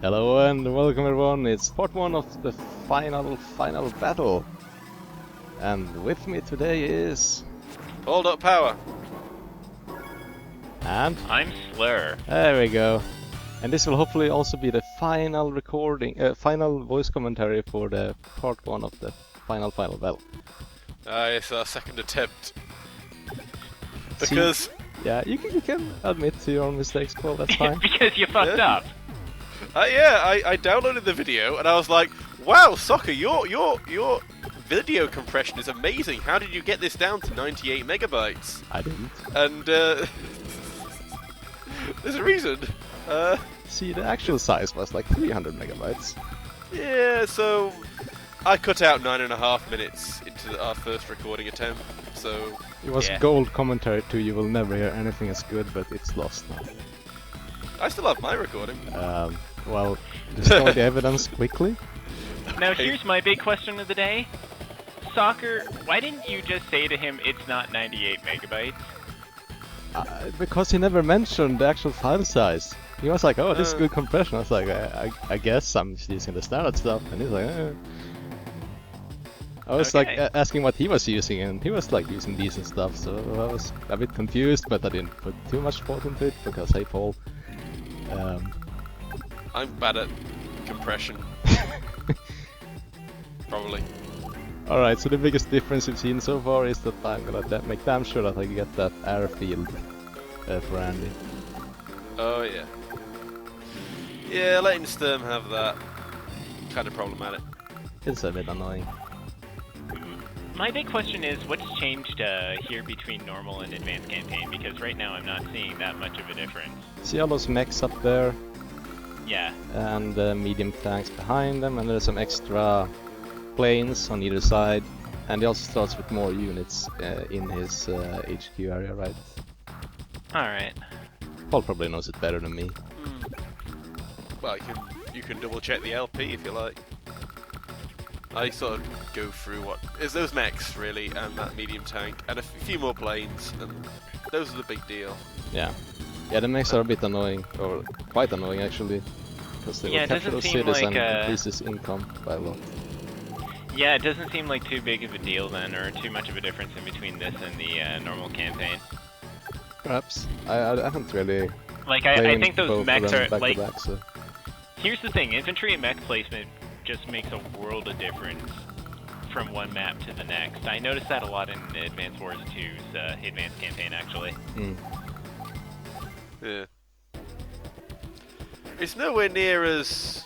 Hello and welcome everyone, it's part 1 of the final battle. And with me today is... Hold up power. And... I'm Slur. There we go. And this will hopefully also be the final recording, final voice commentary for the part 1 of the final battle. It's our second attempt. Because... Yeah, you can admit to your own mistakes, Paul, that's fine. Because you fucked up. I downloaded the video and I was like, wow, Soccer, your video compression is amazing. How did you get this down to 98 megabytes? I didn't. And there's a reason. See, the actual size was like 300 megabytes. Yeah, so I cut out 9.5 minutes into our first recording attempt. So it was gold commentary too. You will never hear anything as good, but it's lost now. I still have my recording. Well, destroy the evidence quickly. Now here's my big question of the day. Soccer, why didn't you just say to him it's not 98 megabytes? Because he never mentioned the actual file size. He was like, oh, this is good compression. I was like, I guess I'm using the standard stuff. And he's like, I was like asking what he was using, and he was like using decent stuff, so I was a bit confused, but I didn't put too much thought into it, because hey Paul. I'm bad at compression. Probably. Alright, so the biggest difference you've seen so far is that I'm gonna make damn sure that I get that airfield for Andy. Oh yeah. Yeah, letting Sturm have that kind of problematic. It's a bit annoying. My big question is, what's changed here between normal and advanced campaign? Because right now I'm not seeing that much of a difference. See all those mechs up there? Yeah. And medium tanks behind them, and there's some extra planes on either side. And he also starts with more units in his HQ area, right? Alright. Paul probably knows it better than me. Well, you can double check the LP if you like. I sort of go through what is those mechs really, and that medium tank, and a few more planes, and those are the big deal. Yeah, the mechs are a bit annoying, or quite annoying actually, because they will capture those cities and increase his income by a lot. Yeah, it doesn't seem like too big of a deal then, or too much of a difference in between this and the normal campaign. Perhaps. I haven't really. Like I think those mechs are back like. to back, so. Here's the thing: infantry and mech placement just makes a world of difference from one map to the next. I noticed that a lot in Advanced Wars 2's Advanced Campaign, actually. Yeah. It's nowhere near as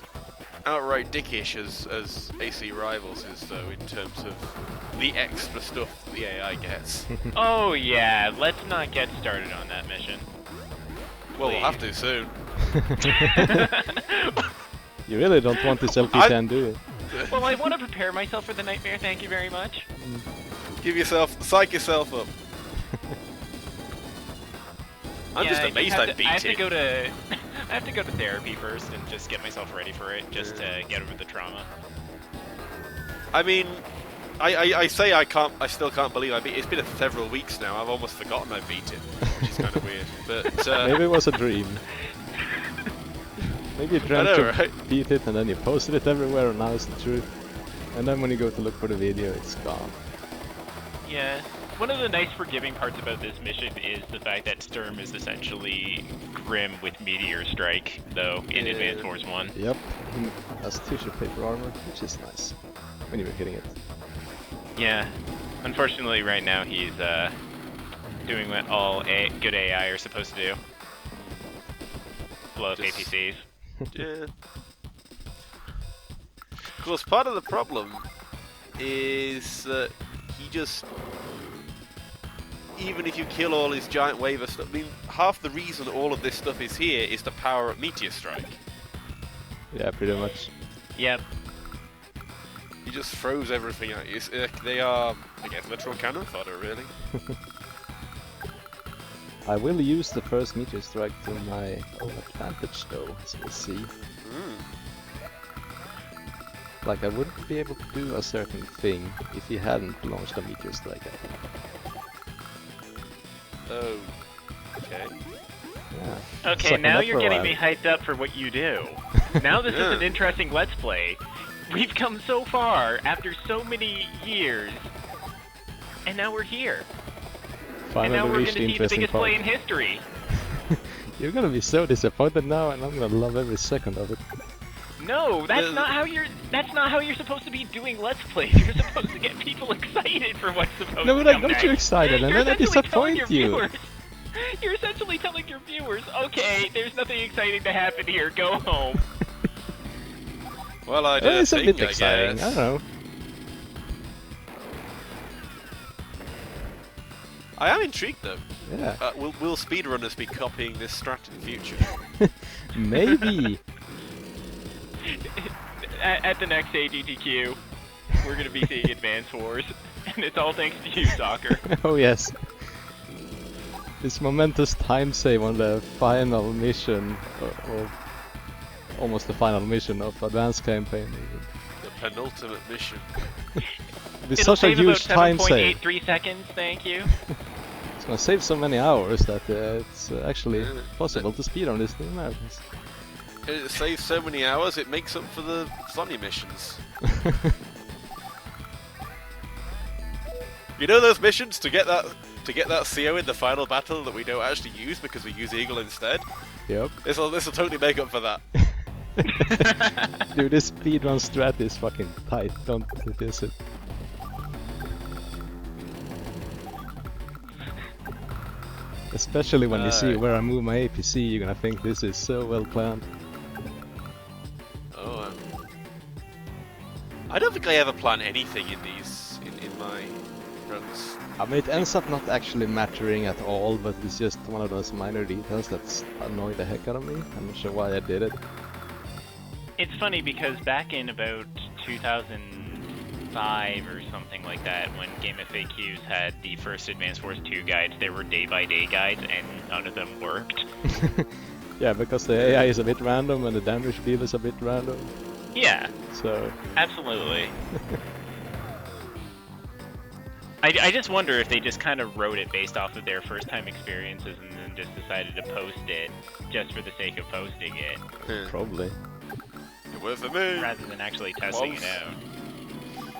outright dickish as AC Rivals is, though, in terms of the extra stuff the AI gets. Oh yeah, let's not get started on that mission. Well, we'll have to soon. You really don't want this LP10, do you? Well, I want to prepare myself for the nightmare, thank you very much. Psych yourself up. I'm just amazed I beat it. I have to go to therapy first and just get myself ready for it, just to get over the trauma. I mean, I say I still can't believe I beat it. It's been several weeks now, I've almost forgotten I beat it, which is kind of weird. But maybe it was a dream. Maybe you dreamt to beat it and then you posted it everywhere and now it's the truth. And then when you go to look for the video, it's gone. Yeah. One of the nice forgiving parts about this mission is the fact that Sturm is essentially Grim with Meteor Strike, though, in Advanced Wars 1. Yep. Has tissue paper armor, which is nice. When you were hitting it. Yeah. Unfortunately, right now he's doing what all good AI are supposed to do. Blow up APCs. Yeah. Of course, part of the problem is that he just, even if you kill all his giant wave of stuff, I mean, half the reason all of this stuff is here is to power up Meteor Strike. Yeah, pretty much. Yep. He just throws everything at you. They are, I guess, literal cannon fodder, really. I will use the first Meteor Strike to my own advantage though, as we'll see. Like, I wouldn't be able to do a certain thing if he hadn't launched a Meteor Strike. Oh, okay. Yeah. Okay, now you're getting me hyped up for what you do. Now this Yeah. is an interesting Let's Play. We've come so far after so many years, and now we're here. Finally and now we're reached going to the see the interesting biggest part. play in history. You're gonna be so disappointed now, and I'm gonna love every second of it. No, that's Uh, not how you're. That's not how you're supposed to be doing Let's Plays. You're supposed to get people excited for what's supposed No, to but I come got next. you excited, and You're then I essentially telling disappoint your you. viewers- You're essentially telling your viewers, okay, there's nothing exciting to happen here. Go home. Well, I did Well, it's a thing, bit I exciting. guess. I don't know. I am intrigued though. Yeah, Will speedrunners be copying this strat in the future? maybe. At the next AGTQ, we're going to be seeing Advance Wars, and it's all thanks to you, Soccer. Oh yes. This momentous time save on the final mission, or almost the final mission of Advanced Campaign. The penultimate mission. It's It'll such a save about huge time save. 7.83 seconds, thank you. It's gonna save so many hours that it's actually Yeah. possible to speedrun this new marathons. It saves so many hours, it makes up for the Sonny missions. You know those missions to get that CO in the final battle that we don't actually use because we use Eagle instead? Yep. This'll totally make up for that. Dude, this speedrun strat is fucking tight. Don't diss it. Especially when you see where I move my APC, you're gonna think this is so well planned. Oh, I don't think I ever plan anything in these in my runs. I mean, it ends up not actually mattering at all, but it's just one of those minor details that's annoyed the heck out of me. I'm not sure why I did it. It's funny because back in about 2005 or something like that, when Game FAQs had the first Advance Wars 2 guides, there were day-by-day guides, and none of them worked. Yeah, because the AI is a bit random and the damage deal is a bit random. Yeah, So, absolutely. I just wonder if they just kind of wrote it based off of their first-time experiences and then just decided to post it just for the sake of posting it, probably. It worked for me. rather than actually testing it Close.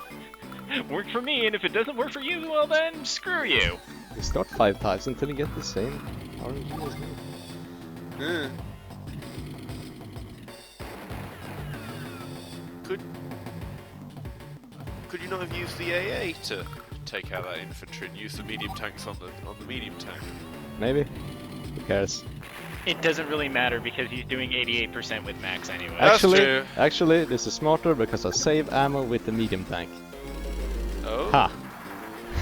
out. Worked for me, and if it doesn't work for you, well then, screw you. You start 5 times until you get the same RNG as me. Yeah. Could you not have used the AA to take out that infantry and use the medium tanks on the medium tank? Maybe? Who cares? It doesn't really matter because he's doing 88% with max anyway. That's true. Actually, this is smarter because I save ammo with the medium tank. Oh. Ha!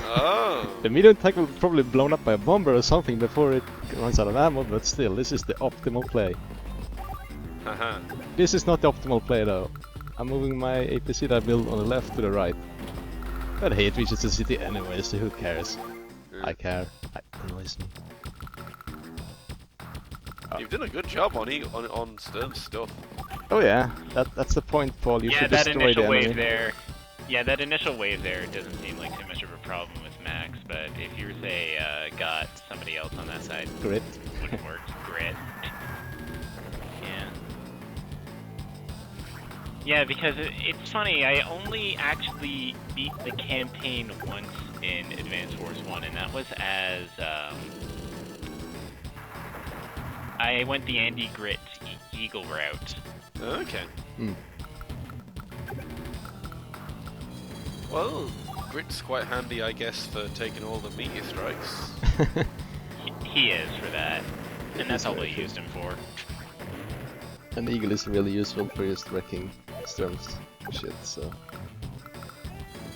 Oh. The medium tank will probably be blown up by a bomber or something before it runs out of ammo, but still, this is the optimal play. Haha. This is not the optimal play though. I'm moving my APC that I built on the left to the right. But hey, it reaches the city anyway, so who cares? I care. It annoys me. You've done a good job on Stern's stuff. Oh yeah, that's the point, Paul. You Yeah, should that destroy initial the wave enemy. there. Yeah, that initial wave there doesn't seem like too much of a problem with max, but if you say got somebody else on that side, Grit. wouldn't work. Grit. Yeah. Yeah, because it's funny, I only actually beat the campaign once in Advance Wars 1, and that was as, I went the Andy Grit Eagle route. Okay. Hmm. Well, Grit's quite handy, I guess, for taking all the meteor strikes. He is for that, and that's all they used him for. And Eagle is really useful for just wrecking Sturm's shit, so...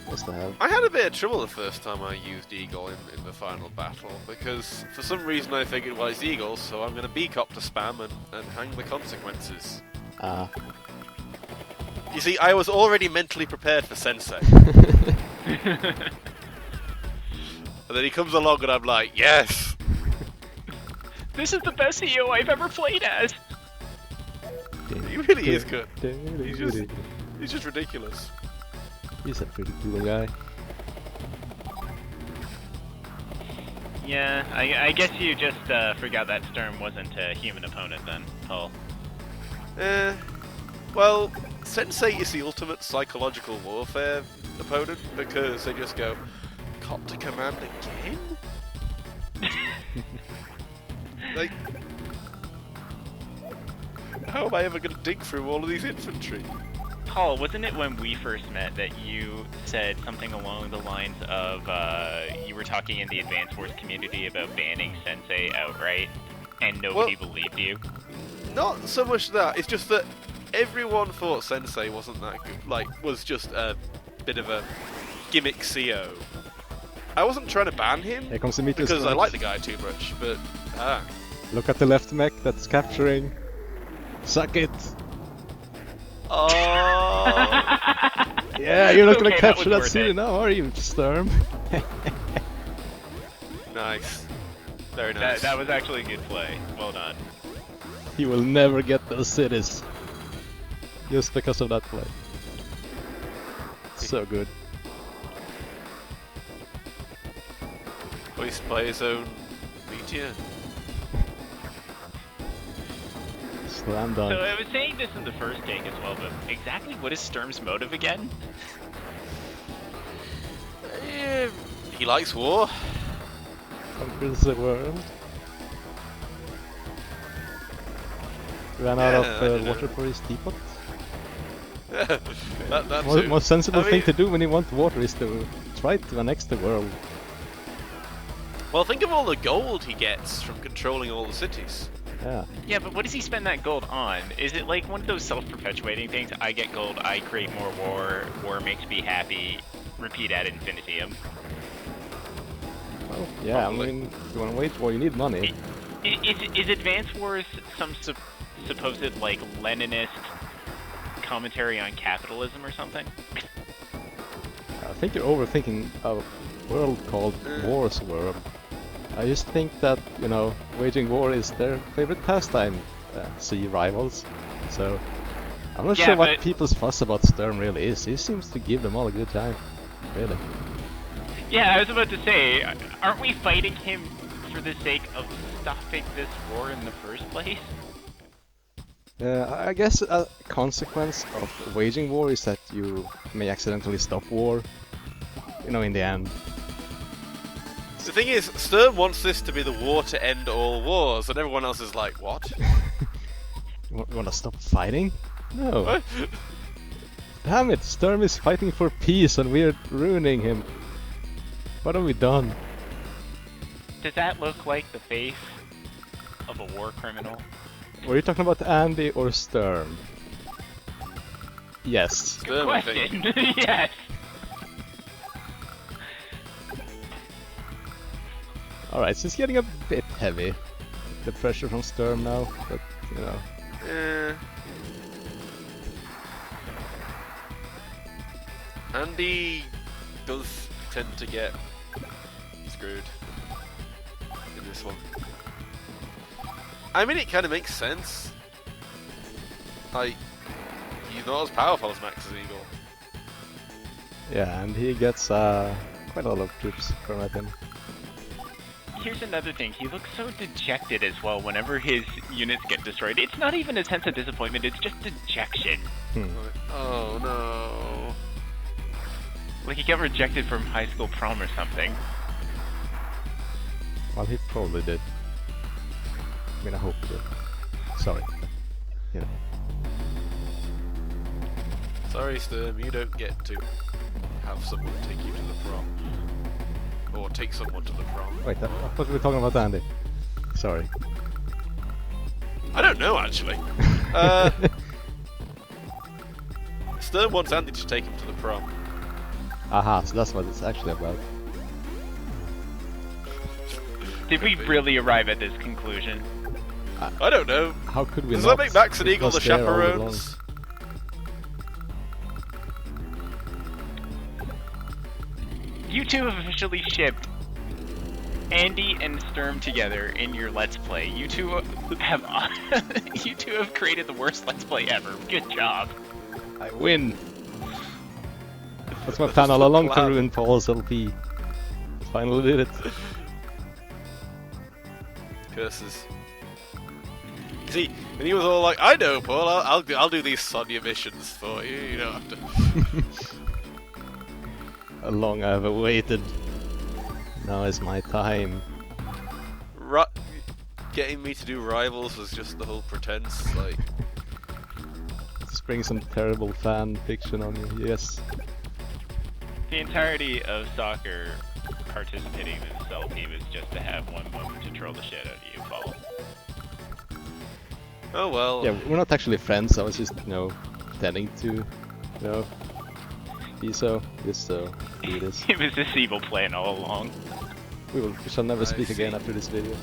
Nice to have. I had a bit of trouble the first time I used Eagle in the final battle, because for some reason I figured, well, it's Eagle, so I'm going to B-cop to spam and hang the consequences. Ah. You see, I was already mentally prepared for Sensei. And then he comes along and I'm like, yes! This is the best CEO I've ever played as! He really is good. He's just ridiculous. He's a pretty cool guy. Yeah, I guess you just forgot that Sturm wasn't a human opponent then, Paul. Well, Sensei is the ultimate psychological warfare opponent because they just go, "Copter command again?" Like, how am I ever going to dig through all of these infantry? Paul, wasn't it when we first met that you said something along the lines of you were talking in the Advance Wars community about banning Sensei outright, and nobody believed you? Not so much that, it's just that everyone thought Sensei wasn't that good, like, was just a bit of a gimmick CO. I wasn't trying to ban him, Here comes the meteor because I strike. like the guy too much, but, Look at the left mech that's capturing. Suck it! Oh, Yeah, you're not gonna Okay, that capture was that worth city it. now, are you, Sturm? nice. Very nice. That was actually a good play. Well done. You will never get those cities. Just because of that play. So good. Voiced by his own meteor. Slam So dunk. I was saying this in the first take as well, but exactly what is Sturm's motive again? He likes war. Conquers the world. Ran out Yeah, I of don't know. water for his teapot. That's Most sensible I thing mean- to do when you want water is to try to annex the world. Well, think of all the gold he gets from controlling all the cities. Yeah. Yeah, but what does he spend that gold on? Is it like one of those self-perpetuating things? I get gold, I create more war makes me happy, repeat ad infinitum. Well, yeah, Probably. I mean, if you want to wage war, you need money. Is Advance Wars some supposed like Leninist commentary on capitalism or something? I think you're overthinking a world called War's World. I just think that, you know, waging war is their favorite pastime, sea rivals. So, I'm not Yeah, sure what but- people's fuss about Sturm really is. He seems to give them all a good time. Really. Yeah, I was about to say, aren't we fighting him for the sake of stopping this war in the first place? I guess a consequence of waging war is that you may accidentally stop war, you know, in the end. The thing is, Sturm wants this to be the war to end all wars, and everyone else is like, what? You want to stop fighting? No. What? Damn it, Sturm is fighting for peace and we're ruining him. What have we done? Does that look like the face of a war criminal? Were you talking about Andy or Sturm? Yes. Sturm, I think. Question. Yes. Alright, so it's getting a bit heavy. The pressure from Sturm now, but, you know. Andy does tend to get screwed in this one. I mean, it kind of makes sense. Like, he's not as powerful as Max Eagle. Yeah, and he gets quite a lot of troops from at him. Here's another thing. He looks so dejected as well whenever his units get destroyed. It's not even a sense of disappointment, it's just dejection. Like, oh no. Like he got rejected from high school prom or something. Well, he probably did. I mean, I hope he did. Sorry. You know. Sorry, Sturm, you don't get to have someone take you to the prom. Or take someone to the prom. Wait, I thought we were talking about Andy. Sorry. I don't know, actually. Sturm wants Andy to take him to the prom. Aha, so that's what it's actually about. Did we really arrive at this conclusion? I don't know. How could we Does not? that make Max and It Eagle the was there all along. chaperones? You two have officially shipped Andy and Sturm together in your Let's Play. You two have you two have created the worst Let's Play ever. Good job. I win! That's my plan all along to plan. ruin Paul's LP. Finally did it. Curses. See, and he was all like, "I know, Paul. I'll do these Sonya missions for you. You don't have to." How long I've waited. Now is my time. Getting me to do Rivals was just the whole pretense. Like, Spring some terrible fan fiction on you. Yes. The entirety of soccer participating in the cell team is just to have one moment to troll the shit out of you, Paul. oh well. Yeah, we're not actually friends. I was just, pretending to, be so. Just so. Do this. It was this evil plan all along. We shall never I speak again see. after this video.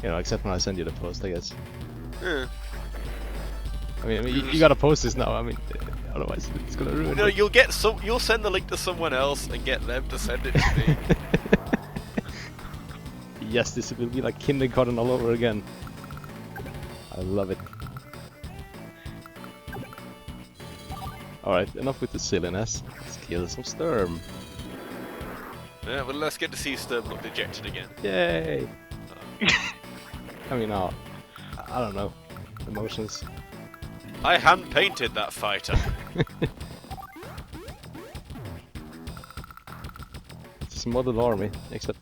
Except when I send you the post, I guess. Eh. I mean, you gotta post this now. I mean, otherwise it's gonna ruin No, it. you'll send the link to someone else and get them to send it to me. Yes, this will be like kindergarten all over again. I love it. Alright, enough with the silliness. Let's kill some Sturm. Yeah, well, let's get to see Sturm look dejected again. Yay! I mean, I don't know. Emotions. I hand painted that fighter. It's a model army, except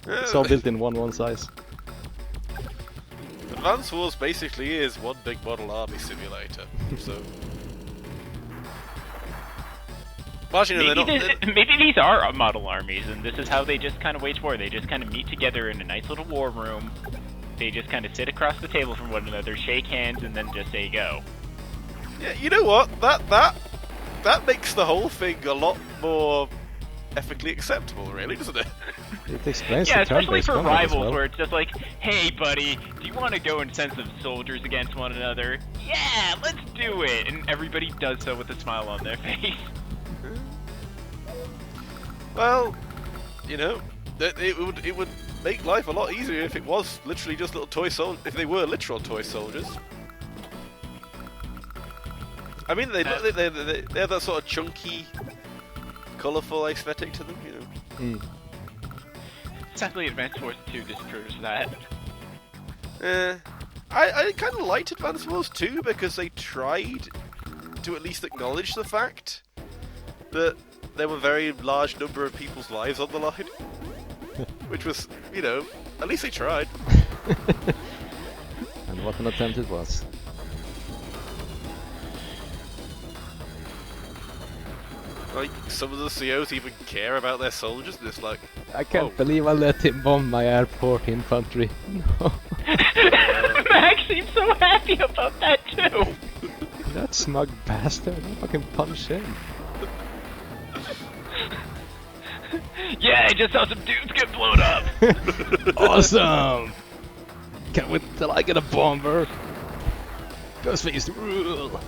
it's all built in one size. Advance Wars basically is one big model army simulator. So. Well, actually, no, they're not. Maybe these are model armies, and this is how they just kind of wage war. They just kind of meet together in a nice little war room. They just kind of sit across the table from one another, shake hands, and then just say go. Yeah, you know what? That makes the whole thing a lot more ethically acceptable, really, doesn't it? It explains Yeah, the especially turn-based for combat as rivals, well. where it's just like, hey, buddy, do you want to go and send some soldiers against one another? Yeah, let's do it! And everybody does so with a smile on their face. Well, it would make life a lot easier if it was literally just little toy soldiers. If they were literal toy soldiers. I mean, they have that sort of chunky, colourful aesthetic to them, Sadly, Advance Wars 2 disproves that. I kind of liked Advance Wars 2 because they tried to at least acknowledge the fact that there were a very large number of people's lives on the line. Which was, at least they tried. And what an attempt it was. Like, some of the COs even care about their soldiers, and it's like... I can't Oh. believe I let him bomb my airport infantry. No. Max seems so happy about that too. That smug bastard. I fucking punch him. Yeah, I just saw some dudes get blown up. Awesome! Can't wait till I get a bomber. Ghostface rule.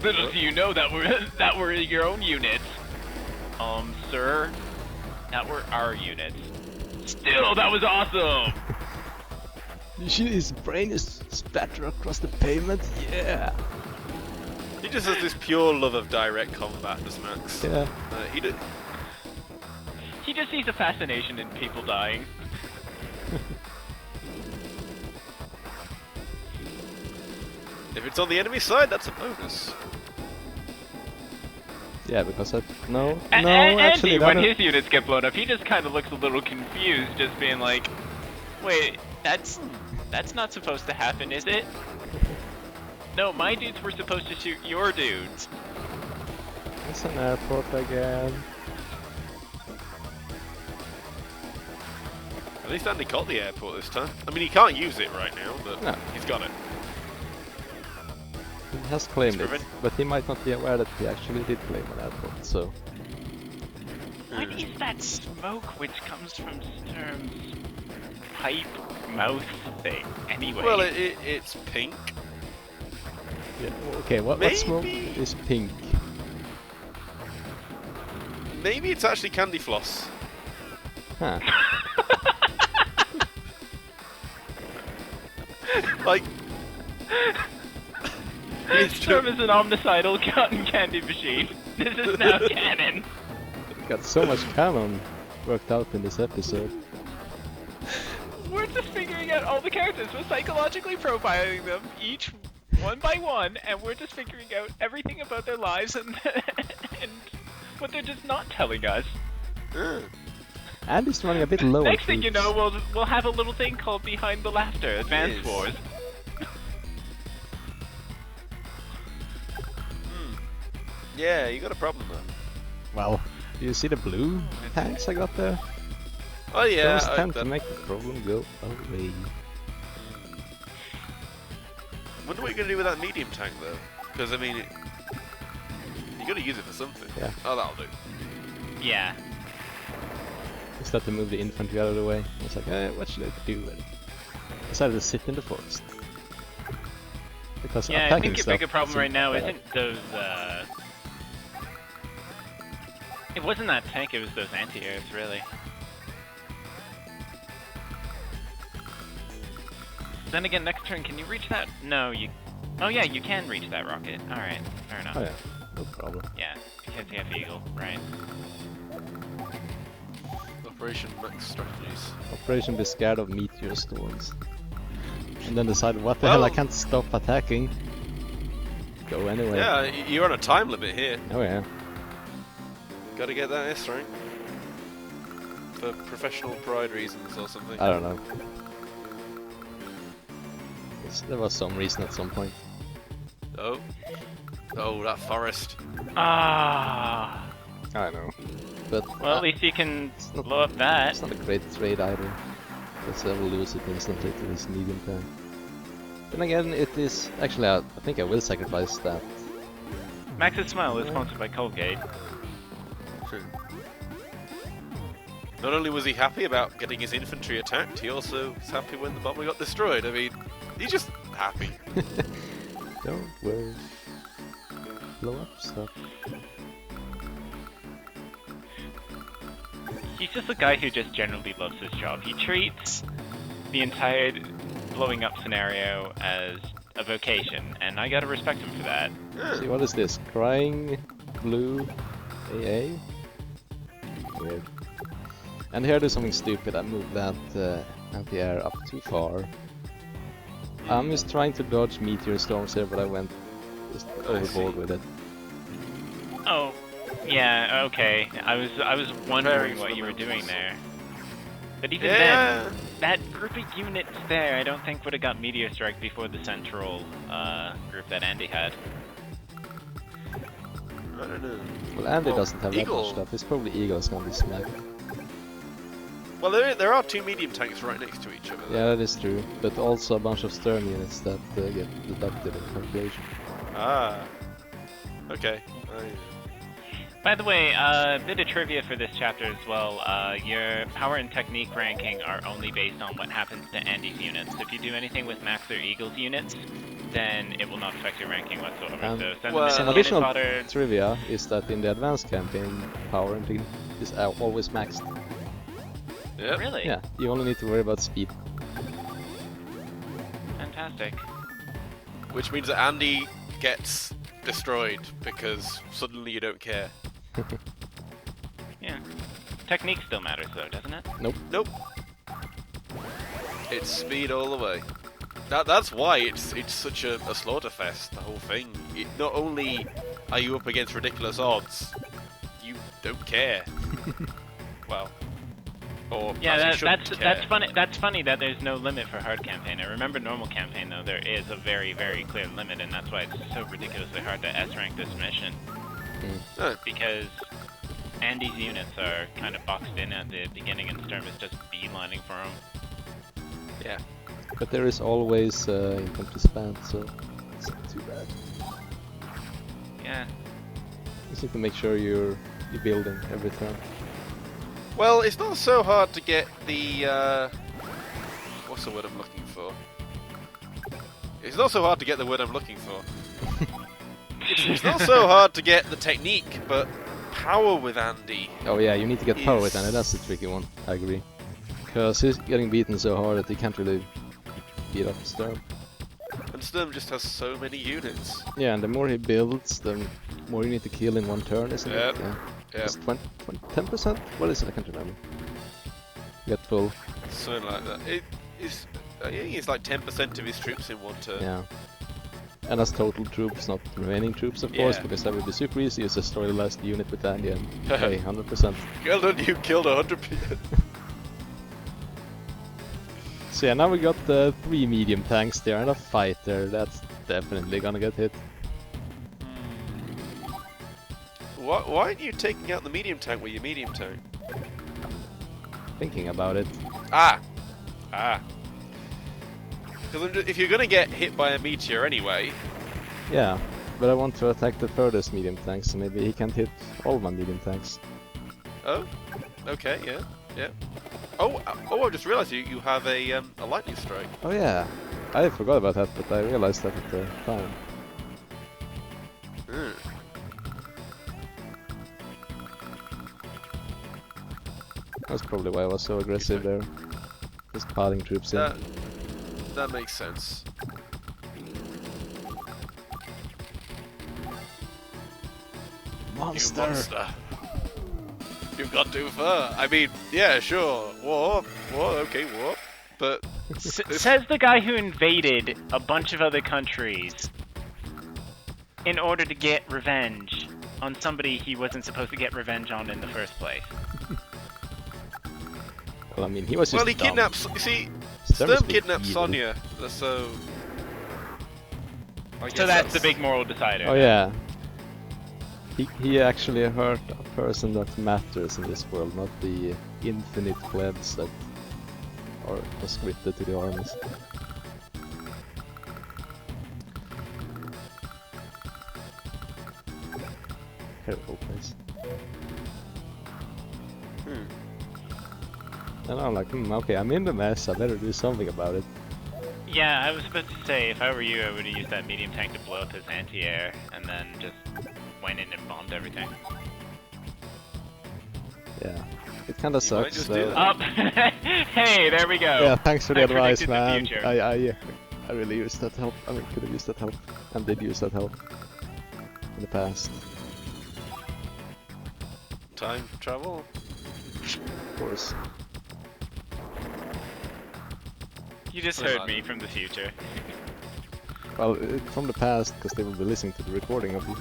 Little do you know that were your own units. Sir, that were our units. Still, that was awesome. You see his brain is spatter across the pavement? Yeah! He just has this pure love of direct combat, does Max? Yeah. He just sees a fascination in people dying. If it's on the enemy side, that's a bonus. Yeah, because no, Andy, actually, when that his units get blown up, he just kind of looks a little confused, just being like, "Wait, that's not supposed to happen, is it? No, my dudes were supposed to shoot your dudes." It's an airport again. At least Andy caught the airport this time. I mean, he can't use it right now, but No. he's got it. He has claimed It's it, but he might not be aware that he actually did claim an airport, so... What is that smoke which comes from Sturm's pipe mouth thing? Anyway. Well, it's pink. Yeah, okay, what smoke Maybe- is pink? Maybe it's actually candy floss. Huh. Like... Sturm is an omnicidal cotton candy machine. This is now canon. Got so much canon worked out in this episode. We're just figuring out all the characters. We're psychologically profiling them, each one by one, and we're just figuring out everything about their lives and and what they're just not telling us. Andy's running a bit low. Next on thing you troops. know, we'll have a little thing called Behind the Laughter, Advanced Yes. Wars. Yeah, you got a problem there. Well, do you see the blue tanks I got there? Oh yeah, Those tend to that- make the problem go away. wonder what you're gonna do with that medium tank though. Because I mean, you gotta use it for something. Yeah. Oh, that'll do. Yeah. Is that to move the infantry out of the way? It's like, what should I do with it? Decided to sit in the forest. Because Yeah, I attacking think your stuff bigger problem seems right now bad. isn't those, It wasn't that tank, it was those anti-airs, really. Then again, next turn, can you reach that? No, you... Oh yeah, you can reach that rocket. Alright, fair enough. Oh yeah, no problem. Yeah, because you have Eagle, right. Operation Max Strategies. Operation Be Scared of Meteor Storms. And then decide, what the hell, I Well- can't stop attacking. Go anyway. Yeah, you're on a time limit here. Oh yeah. Gotta get that S rank. For professional pride reasons or something. I don't know. There was some reason at some point. Oh. Oh, that forest. Ah. I know. But Well, at least you can it's not- blow up that. it's not a great trade either. Because I will lose it instantly to this medium tank. Then again, it is... Actually, I think I will sacrifice that. Max's Smile is sponsored by Colgate. Not only was he happy about getting his infantry attacked, he also was happy when the bomber got destroyed. I mean, he's just happy. Don't worry. Blow up stuff. He's just a guy who just generally loves his job. He treats the entire blowing up scenario as a vocation, and I gotta respect him for that. See, what is this? Crying blue AA? Weird. And here I do something stupid. I moved that anti-air up too far. I'm just trying to dodge meteor storms here, but I went just overboard see. with it. Oh, yeah, okay. I was wondering Very what you were doing fundamentals. there. But even Yeah. then, that group of units there, I don't think would have got Meteor Strike before the central group that Andy had. I don't know. Well, Andy Well, doesn't have that Eagle- much stuff. It's probably Eagle's gonna be smacked. Well, there are two medium tanks right next to each other. Yeah, that is true. But also a bunch of Sturm units that get deducted in calculation. Ah. Okay. By the way, a bit of trivia for this chapter as well. Your power and technique ranking are only based on what happens to Andy's units. If you do anything with Max or Eagle's units, then it will not affect your ranking whatsoever. And So send well, them Some in additional fodder. trivia is that in the advanced campaign, power and technique is always maxed. Yep. Really? Yeah, you only need to worry about speed. Fantastic. Which means that Andy gets destroyed because suddenly you don't care. Yeah. Technique still matters though, doesn't it? Nope. It's speed all the way. That's why it's such a slaughterfest, the whole thing. Not only are you up against ridiculous odds, you don't care. Well, or Yeah, perhaps you that's shouldn't care. funny. That's funny that there's no limit for hard campaign. I remember normal campaign though, there is a very clear limit, and that's why it's so ridiculously hard to S rank this mission Oh, because Andy's units are kind of boxed in at the beginning, and Sturm is just beelining for him. yeah. But there is always infantry span, so it's not too bad. Yeah. You just need to make sure you're building every turn. Well, it's not so hard to get the what's the word I'm looking for? It's not so hard to get the word I'm looking for. It's not so hard to get the technique, but power with Andy. Oh yeah, you need to get power with Is- Andy, that's the tricky one, I agree. Because he's getting beaten so hard that he can't really beat up Sturm. And Sturm just has so many units. Yeah, and the more he builds, the more you need to kill in one turn, isn't Yep. it? Yeah. Yeah, It's 10%? What is it? I can't remember. Get full. something like that. It is. I think it's like 10% of his troops in one turn. Yeah. And as total troops, not remaining troops, of course, Yeah. because that would be super easy. Just destroy the last unit with Andy and hey, 100%. Well done, you killed 100 people. So yeah, now we got the 3 medium tanks there and a fighter. That's definitely gonna get hit. Why aren't you taking out the medium tank with your medium tank? Thinking about it. Ah! Because if you're gonna get hit by a meteor anyway, Yeah, but I want to attack the furthest medium tanks, so maybe he can't hit all my medium tanks. oh, okay, yeah. Oh, I just realised you have a lightning strike. Oh yeah, I forgot about that, but I realized that at the time. Mm. That's probably why I was so aggressive there. Just piling troops in. That makes sense. Monster! You monster! You've got too far. I mean, yeah, sure. War, okay, war. But Says the guy who invaded a bunch of other countries in order to get revenge on somebody he wasn't supposed to get revenge on in the first place. Well, I mean, he was just well, he dumb. kidnaps. You see, Sturm is Sturm kidnapped evil. Sonya, so. I So guess that's the big moral decider. Oh yeah. He actually hurt a person that matters in this world, not the infinite plebs that are conscripted to the armies. Careful, place. And I'm like, okay, I'm in the mess, I better do something about it. Yeah, I was about to say, if I were you, I would have used that medium tank to blow up his anti-air, and then just went in and bombed everything. Yeah. It kinda You might sucks just do though. that. Up! Hey, there we go! Yeah, thanks for the I advice, predicted the man. future. I really used that help. I mean, could have used that help, and did use that help in the past, Time travel. of course. You just Pretty heard much. me from the future. Well, from the past, because they will be listening to the recording of you.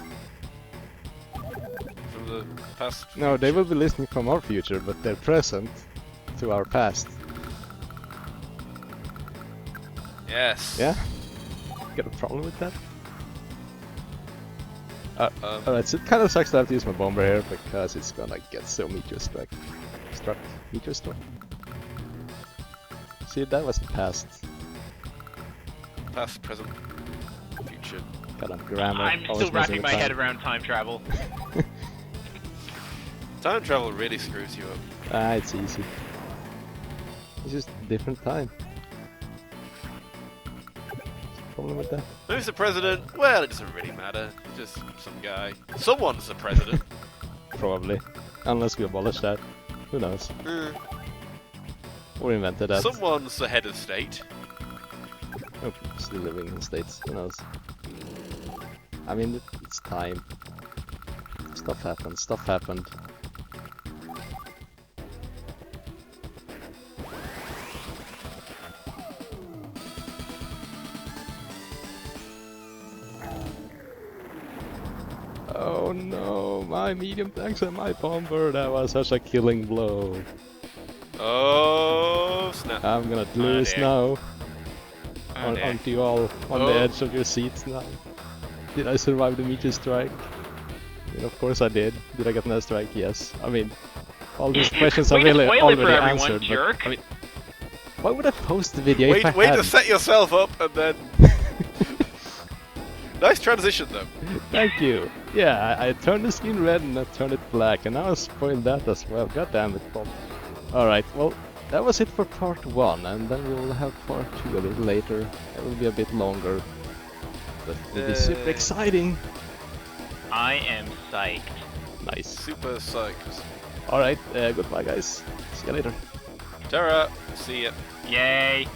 From the past. No, they will be listening from our future, but they're present to our past. Yes. Yeah? Got a problem with that? Um, Alright, so it kind of sucks to have to use my bomber here, because it's gonna get so meteor struck. Meteor struck. See, that was the past. Past, present, future. Kind of grammar. I'm always still messing wrapping with my time. head around time travel. Time travel really screws you up. Ah, it's easy. It's just different time. Problem with that? Who's the president? Well, it doesn't really matter. Just some guy. Someone's the president. Probably. Unless we abolish that. Who knows? Or invented that. Someone's the head of state. Oh, still living in states. Who knows? I mean, it's time. Stuff happened. Stuff happened. Oh no, my medium tanks and my bomber, that was such a killing blow. Oh, snap. I'm gonna lose dear. now. Oh, dear. Aren't you all on Oh. the edge of your seats now? Did I survive the meteor strike? And of course I did. Did I get an strike? Yes. I mean, all these questions are Way to really spoil it for already everyone, answered. But, jerk. I mean, why would I post the video if I Wait to hadn't? set yourself up and then. Nice transition though. Thank you. Yeah, I turned the screen red and I turned it black, and now I spoiled that as well. God damn it, Bob. Alright, well, that was it for part 1, and then we will have part 2 a little later. It will be a bit longer, but it will be super Yay. exciting. I am psyched. Nice. Super psyched. Alright, goodbye guys. See you later. Tara, see ya. Yay!